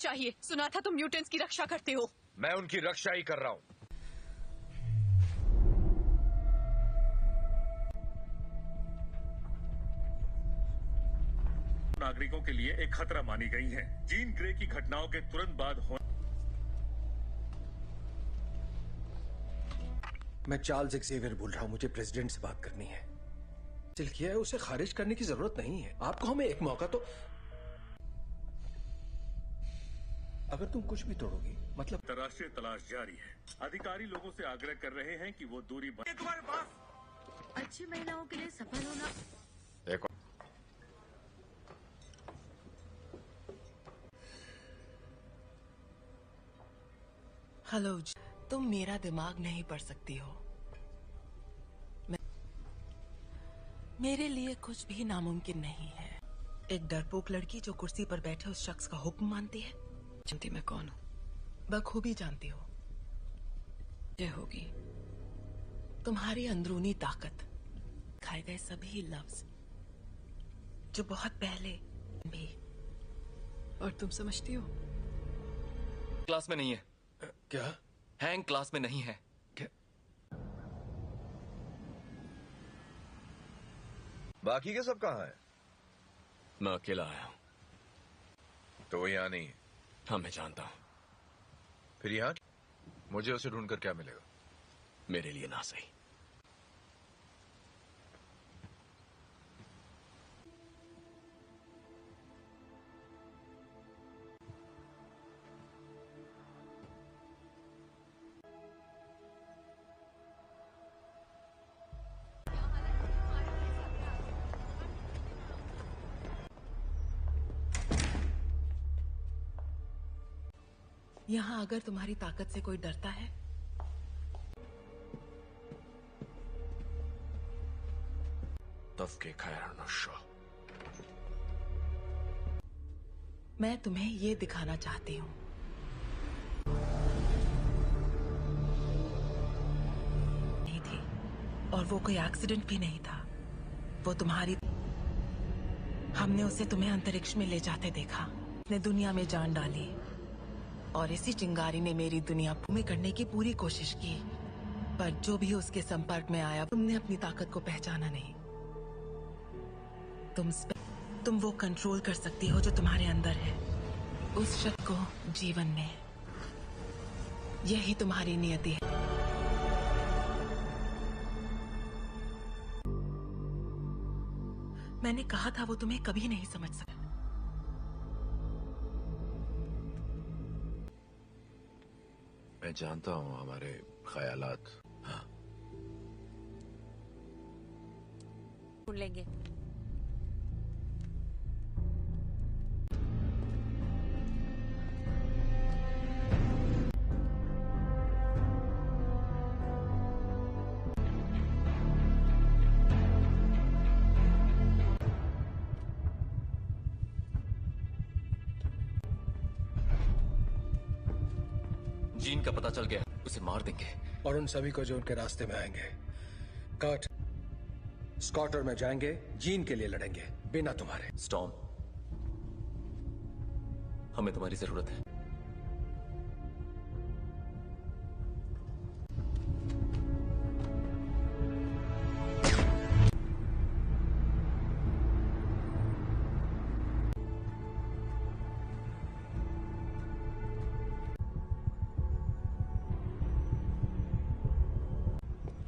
चाहिए। सुना था तुम म्यूटेंट्स की रक्षा करते हो। मैं उनकी रक्षा ही कर रहा हूं। नागरिकों के लिए एक खतरा मानी गई हैं। जीन ग्रे की घटनाओं के तुरंत बाद मैं चार्ल्स एक्सेवियर बोल रहा हूं। मुझे प्रेसिडेंट से बात करनी है। दिल किया है, उसे खारिज करने की जरूरत नहीं है। आपको हमें एक मौका तो। अगर तुम कुछ भी तोड़ोगी मतलब। अंतर्राष्ट्रीय तलाश जारी है। अधिकारी लोगों से आग्रह कर रहे हैं कि वो दूरी तुम्हारे पास अच्छी महिलाओं के लिए सफल होना। देखो, हेलो, तुम मेरा दिमाग नहीं पढ़ सकती हो। मेरे लिए कुछ भी नामुमकिन नहीं है। एक डरपोक लड़की जो कुर्सी पर बैठे उस शख्स का हुक्म मानती है। जानती मैं कौन हूँ? बखूबी जानती हो। ये होगी तुम्हारी अंदरूनी ताकत, खाए गए सभी लफ्ज जो बहुत पहले भी। और तुम समझती हो? क्लास में नहीं है। क्या? हैंग क्लास में नहीं है। क्या? बाकी के सब कहाँ हैं? मैं अकेला आया हूँ। तो वो यहाँ नहीं है? हाँ, मैं जानता हूँ। फिर यहाँ मुझे उसे ढूंढकर क्या मिलेगा? मेरे लिए ना सही। यहाँ अगर तुम्हारी ताकत से कोई डरता है तफके खैर नशा। मैं तुम्हें ये दिखाना चाहती हूँ। नहीं थी, और वो कोई एक्सीडेंट भी नहीं था। वो तुम्हारी, हमने उसे तुम्हें अंतरिक्ष में ले जाते देखा। उसने दुनिया में जान डाली, और इसी चिंगारी ने मेरी दुनिया में करने की पूरी कोशिश की। पर जो भी उसके संपर्क में आया, तुमने अपनी ताकत को पहचाना नहीं। तुम वो कंट्रोल कर सकती हो जो तुम्हारे अंदर है, उस शक्ति को जीवन में। यही तुम्हारी नियति है। मैंने कहा था वो तुम्हें कभी नहीं समझ सकता। मैं जानता हूँ हमारे ख्यालात। हाँ, सुन लेंगे। जीन का पता चल गया, उसे मार देंगे। और उन सभी को जो उनके रास्ते में आएंगे। कर्ट, स्कॉट और मैं जाएंगे, जीन के लिए लड़ेंगे, बिना तुम्हारे। स्टॉर्म, हमें तुम्हारी जरूरत है।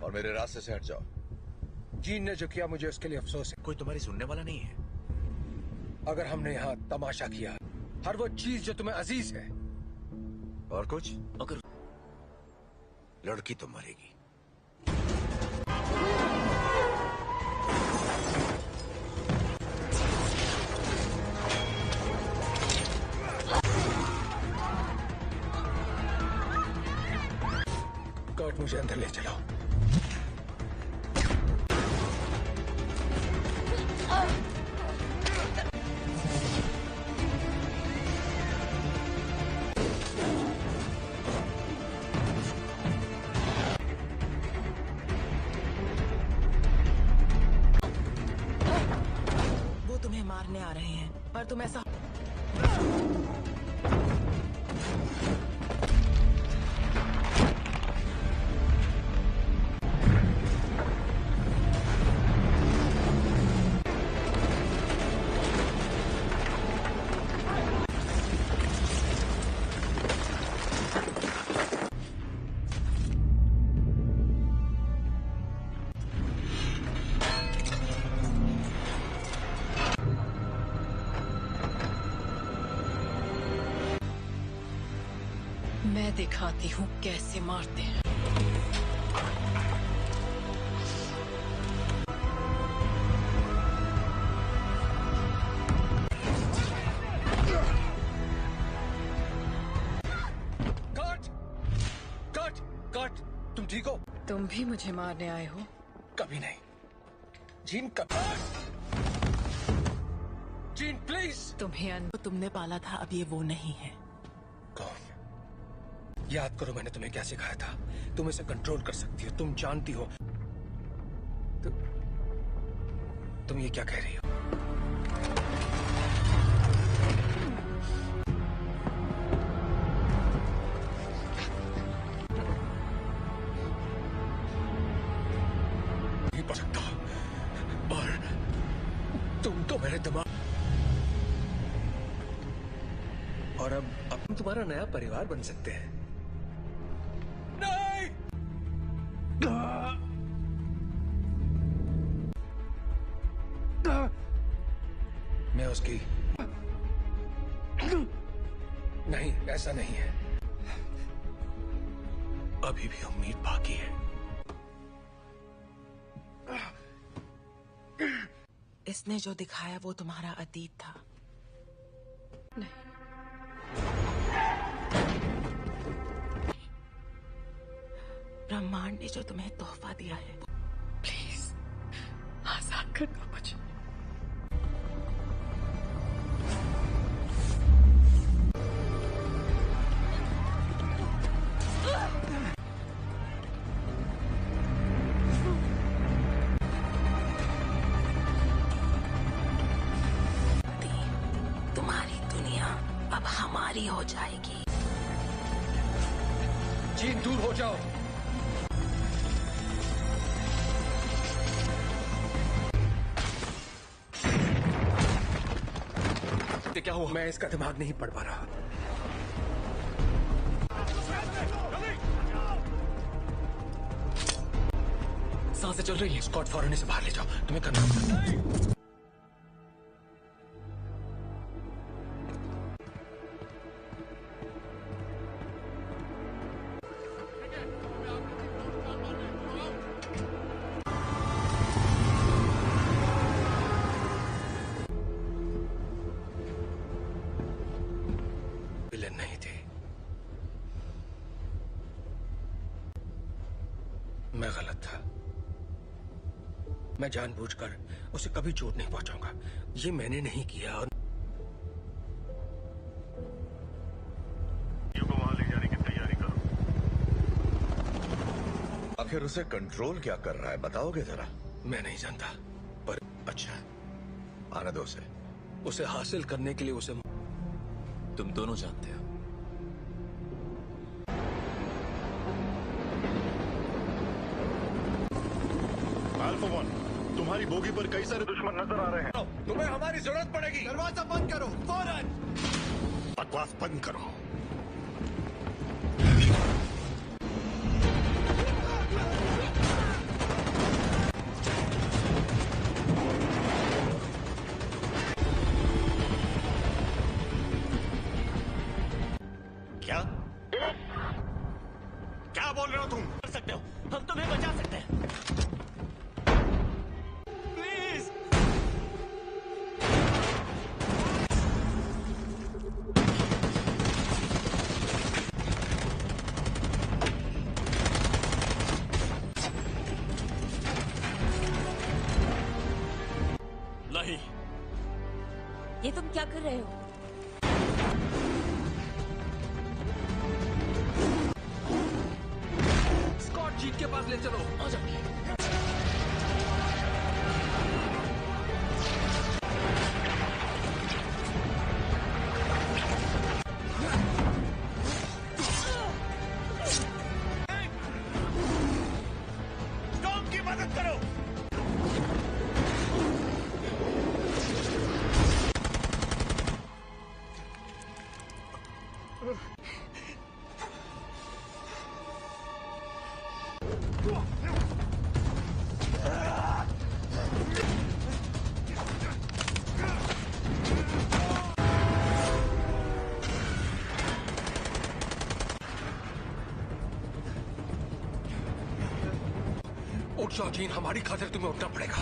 और मेरे रास्ते से हट जाओ। जीन ने जो किया मुझे उसके लिए अफसोस है। कोई तुम्हारी सुनने वाला नहीं है। अगर हमने यहाँ तमाशा किया, हर वो चीज जो तुम्हें अजीज है, और कुछ, अगर लड़की तो मरेगी। कर्ट, मुझे अंदर ले चलो। वो तुम्हें मारने आ रहे हैं, पर तुम ऐसा मैं दिखाती हूँ कैसे मारते हैं। कर्ट, तुम ठीक हो? तुम भी मुझे मारने आए हो? कभी नहीं। जीन, कभी। Gene, please. तुमने पाला था, अब ये वो नहीं है। कौन? याद करो मैंने तुम्हें क्या सिखाया था। तुम इसे कंट्रोल कर सकती हो, तुम जानती हो। तुम ये क्या कह रही हो? नहीं पड़ सकता। और तुम तो मेरे दिमाग, और अब हम तुम्हारा नया परिवार बन सकते हैं। नहीं! मैं उसकी, नहीं, ऐसा नहीं है। अभी भी उम्मीद बाकी है। इसने जो दिखाया वो तुम्हारा अतीत था। नहीं, ब्रह्मांड ने जो तुम्हें तोहफा दिया है। प्लीज आजाद कर। करना मुझे। तुम्हारी दुनिया अब हमारी हो जाएगी। जीन, दूर हो जाओ। क्या हुआ? मैं इसका दिमाग नहीं पढ़ पा रहा। सांसें चल रही है। स्कॉट, फौरन इसे बाहर ले जाओ। तुम्हें करना होगा। विलेन नहीं थे, मैं गलत था। मैं जानबूझकर उसे कभी चोट नहीं पहुंचाऊंगा। ये मैंने नहीं किया। और को वहां ले जाने की तैयारी करो। आखिर उसे कंट्रोल क्या कर रहा है, बताओगे जरा? मैं नहीं जानता, पर अच्छा, आने दो उसे। उसे हासिल करने के लिए उसे तुम दोनों जानते हो। अल्फा 1, तुम्हारी बोगी पर कई सारे दुश्मन नजर आ रहे हैं। तुम्हें हमारी जरूरत पड़ेगी। दरवाजा बंद करो फौरन। बकवास बंद करो। क्या क्या बोल रहे हो तुम? कर सकते हो, हम तुम्हें बचा सकते हैं। प्लीज। नहीं। ये तुम क्या कर रहे हो? स्कॉट, जीन के पास ले चलो। आ जाओ। टॉम की मदद करो। उठ जाओ जीन, हमारी खातिर तुम्हें उठना पड़ेगा।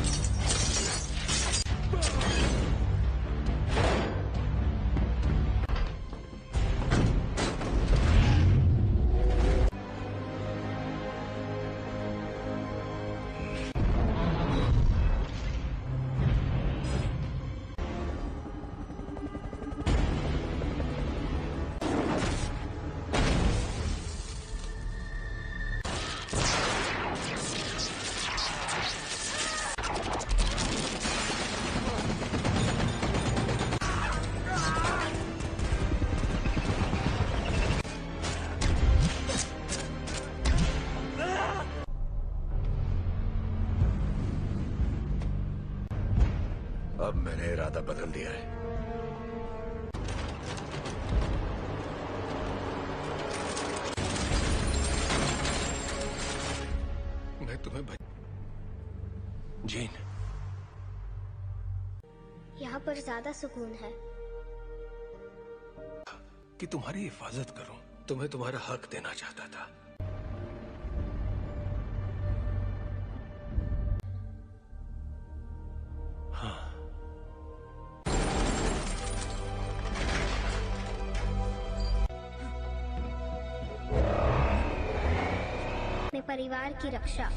अब मैंने इरादा बदल दिया है। मैं तुम्हें जीन, यहाँ पर ज्यादा सुकून है। कि तुम्हारी हिफाजत करूं। तुम्हें तुम्हारा हक देना चाहता था। हाँ, अपने परिवार की रक्षा।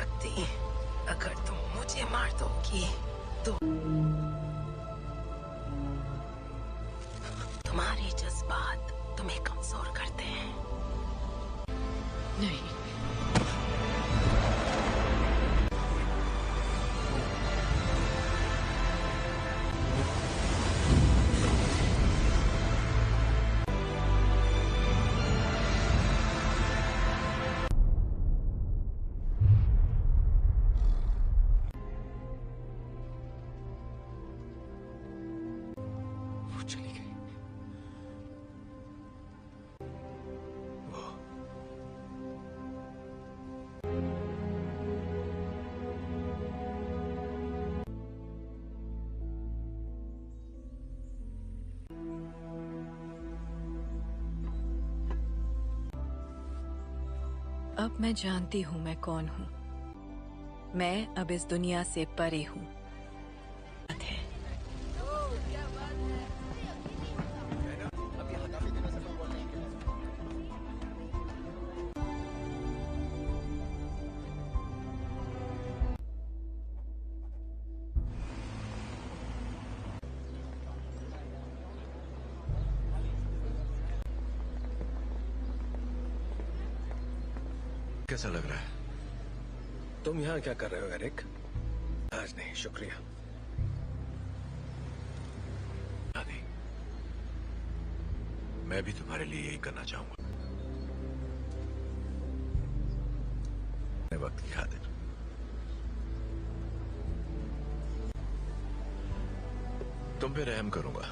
सकती। अगर तुम मुझे मार दोगी तो तुम्हारे जज्बात तुम्हें कमजोर करते हैं। नहीं, चली गई। वो अब मैं जानती हूँ मैं कौन हूँ। मैं अब इस दुनिया से परे हूँ। कैसा लग रहा है? तुम यहाँ क्या कर रहे हो एरिक? आज नहीं, शुक्रिया। नहीं, मैं भी तुम्हारे लिए यही करना चाहूंगा। वक्त की खातिर तुम पे रहम करूंगा।